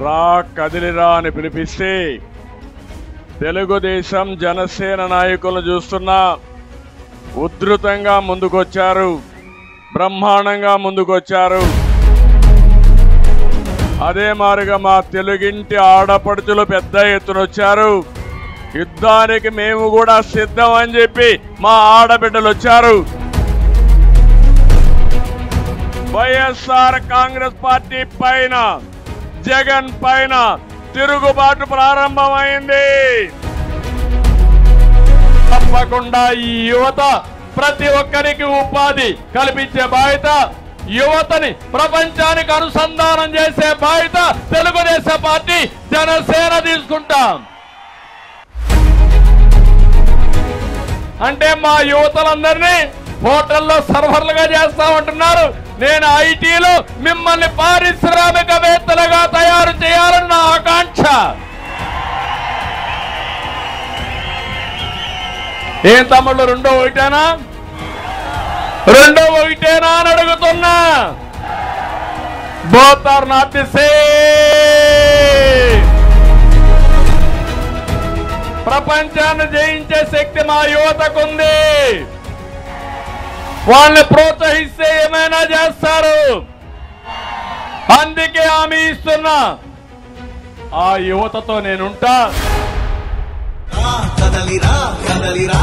రా కదిలిరా అని పిలిపిస్తే తెలుగుదేశం జనసేన నాయకులు చూస్తున్నా ఉధృతంగా ముందుకొచ్చారు, బ్రహ్మాండంగా ముందుకొచ్చారు. అదే మారుగా మా తెలుగింటి ఆడపడుచులు పెద్ద ఎత్తున వచ్చారు. యుద్ధానికి మేము కూడా సిద్ధం అని చెప్పి మా ఆడబిడ్డలు వచ్చారు. వైఎస్ఆర్ కాంగ్రెస్ పార్టీ పైన, జగన్ పైన తిరుగుబాటు ప్రారంభమైంది. తప్పకుండా ఈ యువత ప్రతి ఒక్కరికి ఉపాధి కల్పించే బాధ్యత, యువతని ప్రపంచానికి అనుసంధానం చేసే బాధ్యత తెలుగుదేశం పార్టీ జనసేన తీసుకుంటాం. అంటే మా యువతలందరినీ హోటల్లో సర్వర్లుగా చేస్తామంటున్నారు. నేను ఐటీలో మిమ్మల్ని పారిశ్రామికవేత్తలుగా తయారు చేయాలని నా ఆకాంక్ష. ఏం తమ్ముళ్ళు, రెండో ఒకటేనా అని అడుగుతున్నా. Both are not the same. ప్రపంచాన్ని జయించే శక్తి మా యువతకుంది. వాళ్ళని ప్రోత్సహిస్తే ఏమైనా చేస్తారు. అందుకే హామీ ఇస్తున్నా, ఆ యువతతో నేనుంటా. కదలిరా కదలిరా